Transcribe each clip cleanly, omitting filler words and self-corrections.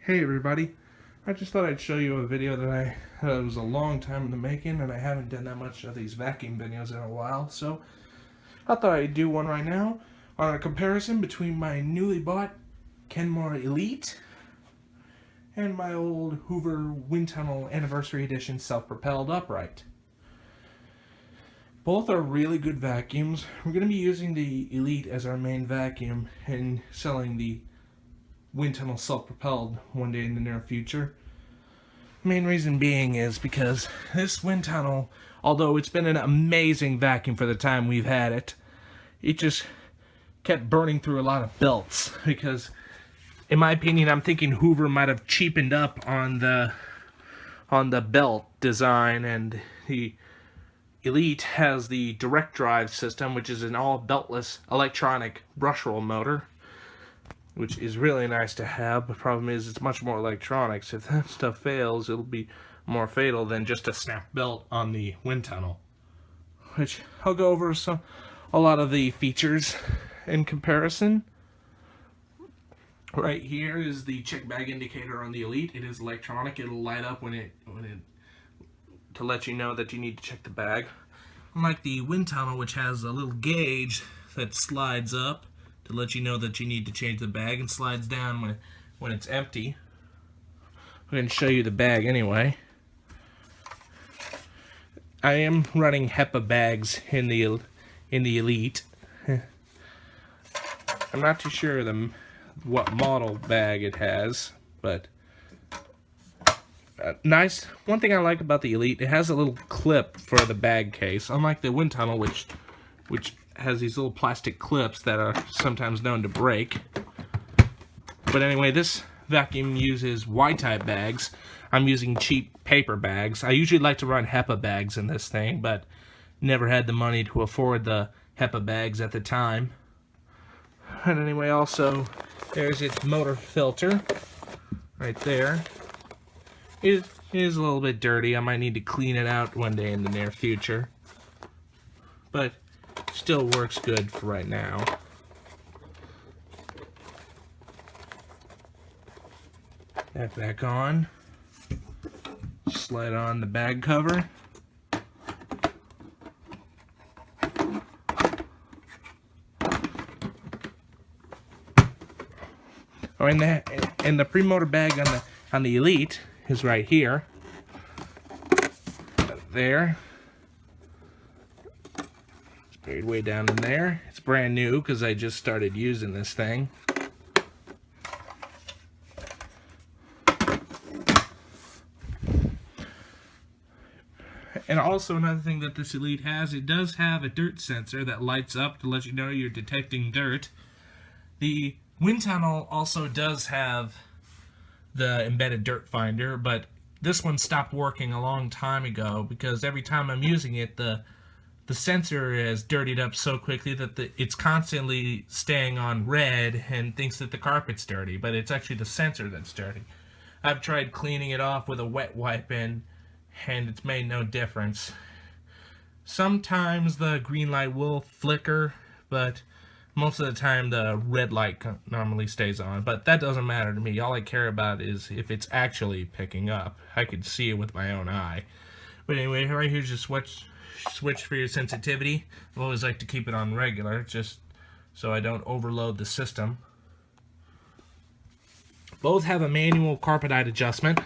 Hey everybody, I just thought I'd show you a video that was a long time in the making, and I haven't done that much of these vacuum videos in a while, so I thought I'd do one right now on a comparison between my newly bought Kenmore Elite and my old Hoover Windtunnel Anniversary Edition self-propelled upright. Both are really good vacuums. We're going to be using the Elite as our main vacuum and selling the Windtunnel self-propelled one day in the near future. Main reason being is because this Windtunnel, although it's been an amazing vacuum for the time we've had it, it just kept burning through a lot of belts. Because, in my opinion, I'm thinking Hoover might have cheapened up on the belt design, and the Elite has the direct drive system, which is an all beltless electronic brushroll motor, which is really nice to have. The problem is it's much more electronics. If that stuff fails, it'll be more fatal than just a snap belt on the Windtunnel. Which I'll go over a lot of the features in comparison. Right here is the check bag indicator on the Elite. It is electronic. It'll light up to let you know that you need to check the bag. Unlike the Windtunnel, which has a little gauge that slides up to let you know that you need to change the bag, and slides down when it's empty. I'm going to show you the bag anyway. I am running HEPA bags in the Elite. I'm not too sure what model bag it has, but nice. One thing I like about the Elite, it has a little clip for the bag case, unlike the Windtunnel, which has these little plastic clips that are sometimes known to break. But anyway, this vacuum uses Y-type bags. I'm using cheap paper bags. I usually like to run HEPA bags in this thing, but never had the money to afford the HEPA bags at the time. And anyway, also, there's its motor filter right there. It is a little bit dirty. I might need to clean it out one day in the near future, but still works good for right now. That back on. Slide on the bag cover. Oh, and the pre-motor bag on the Elite is right here. There. It's buried way down in there. It's brand new because I just started using this thing. And also another thing that this Elite has, it does have a dirt sensor that lights up to let you know you're detecting dirt. The Windtunnel also does have the embedded dirt finder, but this one stopped working a long time ago because every time I'm using it, the sensor is dirtied up so quickly that it's constantly staying on red and thinks that the carpet's dirty, but it's actually the sensor that's dirty. I've tried cleaning it off with a wet wipe and it's made no difference. Sometimes the green light will flicker, but most of the time the red light normally stays on, but that doesn't matter to me. All I care about is if it's actually picking up. I could see it with my own eye. But anyway, right here's your switch for your sensitivity. I always like to keep it on regular, just so I don't overload the system. Both have a manual carpet height adjustment.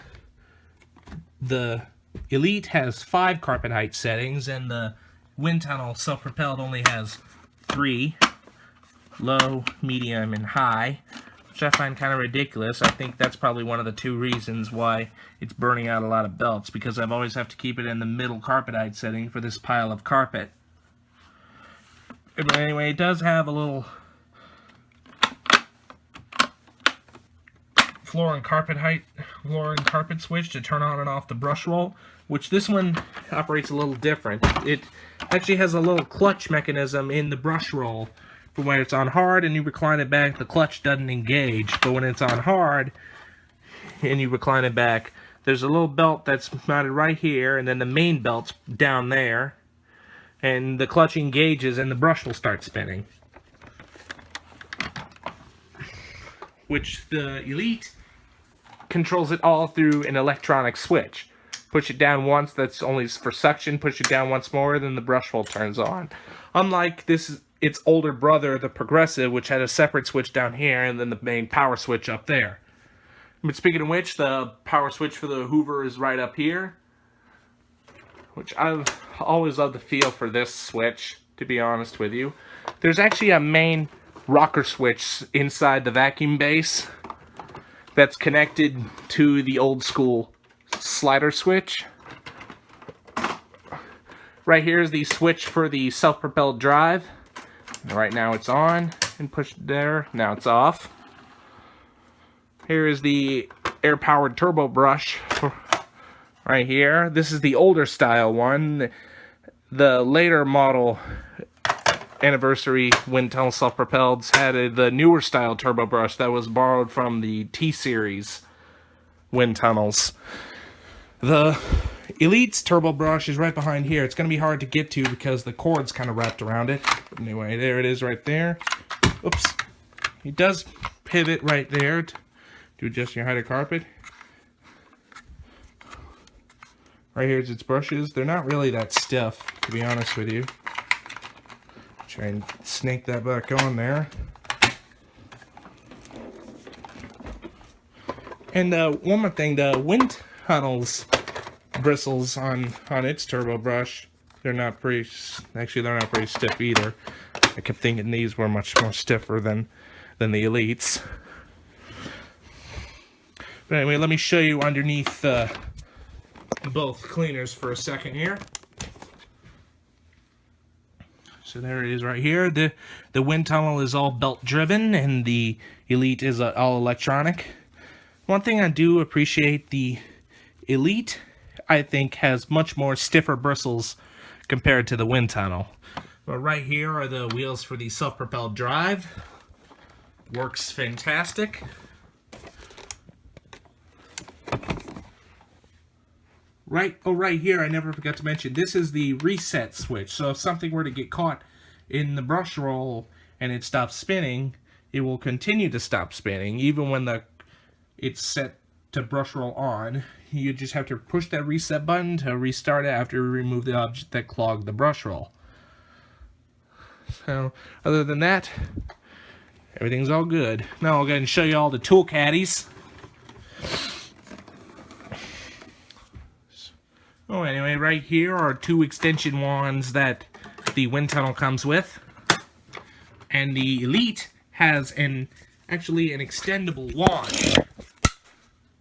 The Elite has 5 carpet height settings, and the Windtunnel self-propelled only has 3. Low, medium, and high, which I find kind of ridiculous. I think that's probably one of the 2 reasons why it's burning out a lot of belts, because I've always have to keep it in the middle carpet height setting for this pile of carpet. But anyway, it does have a little floor and carpet switch to turn on and off the Brushroll, which this one operates a little different. It actually has a little clutch mechanism in the Brushroll. When it's on hard and you recline it back, the clutch doesn't engage. But when it's on hard and you recline it back, there's a little belt that's mounted right here, and then the main belt's down there, and the clutch engages and the brush will start spinning. Which the Elite controls it all through an electronic switch. Push it down once, that's only for suction. Push it down once more, then the brush roll turns on. Unlike its older brother, the Progressive, which had a separate switch down here and then the main power switch up there. But speaking of which, the power switch for the Hoover is right up here, which I've always loved the feel for this switch, to be honest with you. There's actually a main rocker switch inside the vacuum base that's connected to the old school slider switch. Right here is the switch for the self-propelled drive. Right now it's on, and push there, now it's off. Here is the air-powered turbo brush right here. This is the older style one. The later model anniversary Windtunnel self-propelleds had the newer style turbo brush that was borrowed from the T-Series Windtunnels. The Elite's turbo brush is right behind here. It's going to be hard to get to because the cord's kind of wrapped around it. But anyway, there it is right there. Oops. It does pivot right there to adjust your height of carpet. Right here is its brushes. They're not really that stiff, to be honest with you. Try and snake that back on there. And one more thing, the Windtunnel's bristles on its turbo brush, they're not pretty stiff either. I kept thinking these were much more stiffer than the Elites. But anyway, let me show you underneath both cleaners for a second here. So there it is right here. The Windtunnel is all belt driven and the Elite is all electronic. One thing I do appreciate, the Elite, I think, has much more stiffer bristles compared to the Windtunnel. But right here are the wheels for the self-propelled drive. Works fantastic. Right here, I never forgot to mention, this is the reset switch. So if something were to get caught in the brush roll and it stops spinning, it will continue to stop spinning even when it's set to brush roll on. You just have to push that reset button to restart it after you remove the object that clogged the brush roll. So other than that, everything's all good. Now I'll go ahead and show you all the tool caddies. Oh, anyway, right here are 2 extension wands that the Windtunnel comes with. And the Elite has actually an extendable wand.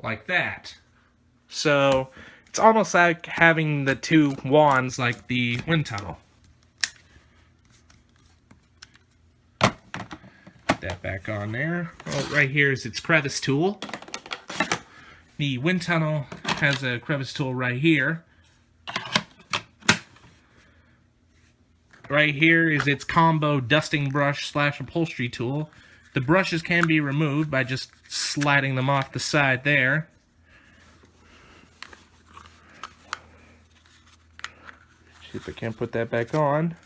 Like that. So, it's almost like having the 2 wands like the Windtunnel. Put that back on there. Oh, right here is its crevice tool. The Windtunnel has a crevice tool right here. Right here is its combo dusting brush / upholstery tool. The brushes can be removed by just sliding them off the side there. See if I can't put that back on.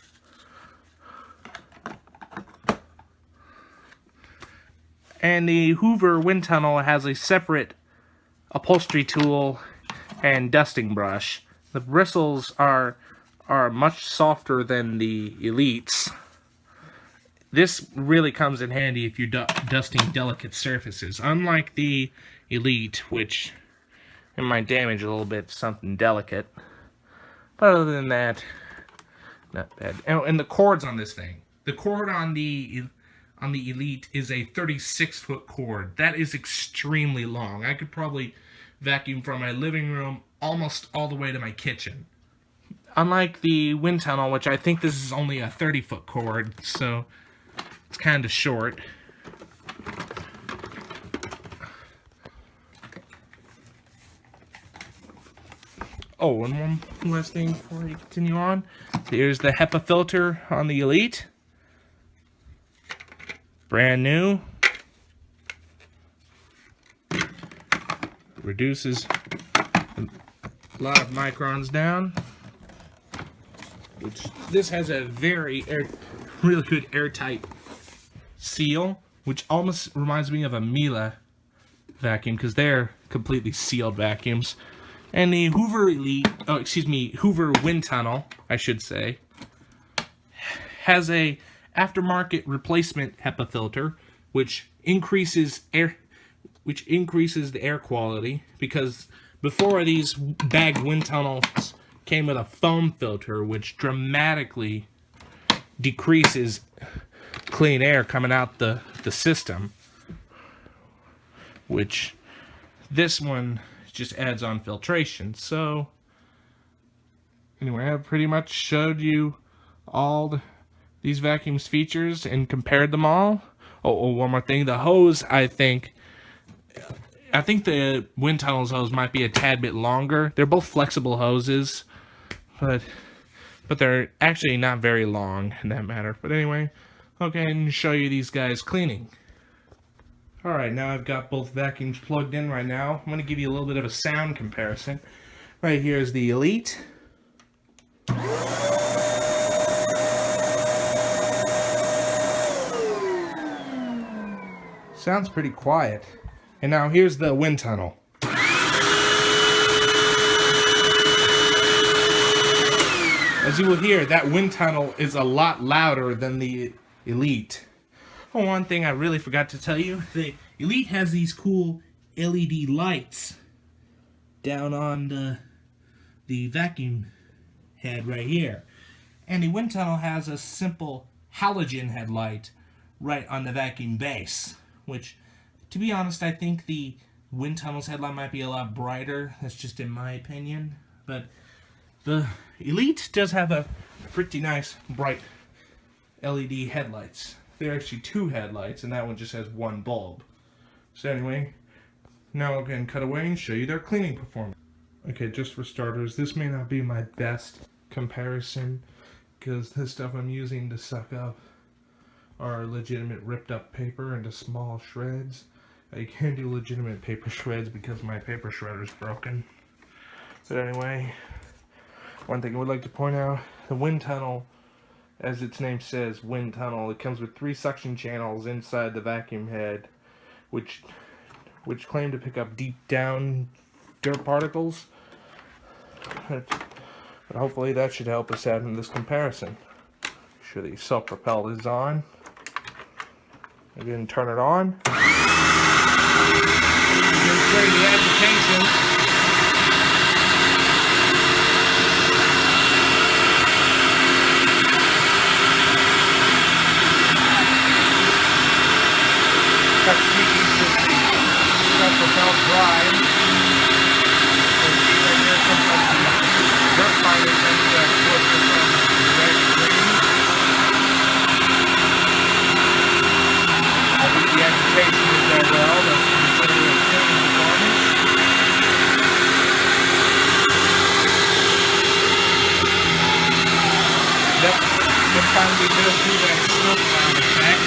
And the Hoover Windtunnel has a separate upholstery tool and dusting brush. The bristles are much softer than the Elites. This really comes in handy if you're dusting delicate surfaces. Unlike the Elite, which it might damage a little bit, something delicate. But other than that, not bad. And the cords on this thing. The cord on the Elite is a 36-foot cord. That is extremely long. I could probably vacuum from my living room almost all the way to my kitchen. Unlike the Windtunnel, which I think this is only a 30-foot cord, so it's kind of short. Oh, and one last thing before we continue on. Here's the HEPA filter on the Elite. Brand new. Reduces a lot of microns down. This has a really good airtight seal, which almost reminds me of a Miele vacuum because they're completely sealed vacuums. And the Hoover Hoover Windtunnel, I should say, has a aftermarket replacement HEPA filter, which increases the air quality, because before these bagged wind tunnels came with a foam filter, which dramatically decreases clean air coming out the system, which this one just adds on filtration. So anyway, I've pretty much showed you all these vacuum's features and compared them all. Oh, one more thing, the hose, I think the wind tunnels hose might be a tad bit longer. They're both flexible hoses, but they're actually not very long in that matter. But anyway, okay, and show you these guys cleaning. Alright, now I've got both vacuums plugged in right now. I'm going to give you a little bit of a sound comparison. Right here is the Elite. Sounds pretty quiet. And now here's the wind tunnel. As you will hear, that wind tunnel is a lot louder than the Elite. Oh, one thing I really forgot to tell you, the Elite has these cool LED lights down on the vacuum head right here. And the wind tunnel has a simple halogen headlight right on the vacuum base, which, to be honest, I think the wind tunnel's headlight might be a lot brighter. That's just in my opinion. But the Elite does have a pretty nice bright LED headlights. There are actually two headlights, and that one just has one bulb. So anyway, now I'll go and cut away and show you their cleaning performance. Okay, just for starters, this may not be my best comparison, because the stuff I'm using to suck up are legitimate ripped up paper into small shreds. I can't do legitimate paper shreds because my paper shredder's broken. But anyway, one thing I would like to point out, the wind tunnel, as its name says, wind tunnel, it comes with 3 suction channels inside the vacuum head, which claim to pick up deep down dirt particles. But hopefully that should help us out in this comparison. Make sure the self-propelled is on. Again, turn it on. Demonstrate the agitation. Cut speaking to the self-propelled drive. And see right here sometimes the dirt finders and close this on red green. I think the agitation is that well. That's considered a clean performance. Yep, sometimes we go through that smoke cloud effect.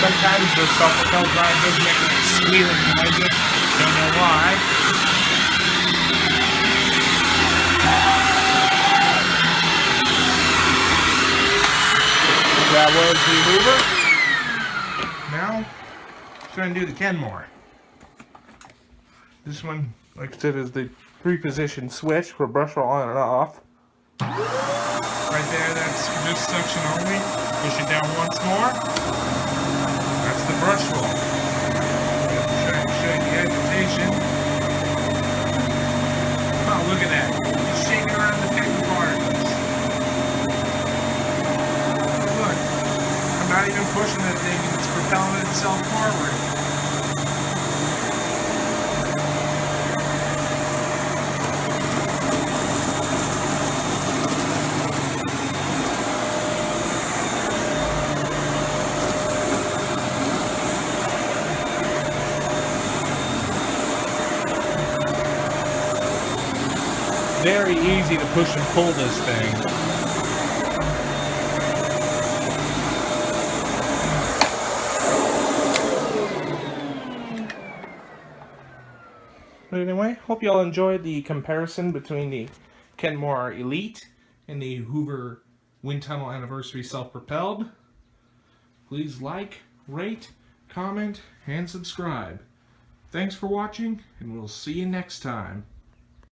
Sometimes the self-propelled drive does make a squealing noise. Don't know why. That was the Hoover. Now, let's go and do the Kenmore. This one, like I said, is the 3-position switch for Brushroll on and off. Right there, that's this section only. Push it down once more. That's the Brushroll. Show you the agitation. Oh, look at that. It's shaking around the paper particles. Look. I'm not even pushing that thing, and it's propelling itself forward. Very easy to push and pull this thing. But anyway, hope you all enjoyed the comparison between the Kenmore Elite and the Hoover Windtunnel Anniversary Self-Propelled. Please like, rate, comment, and subscribe. Thanks for watching, and we'll see you next time.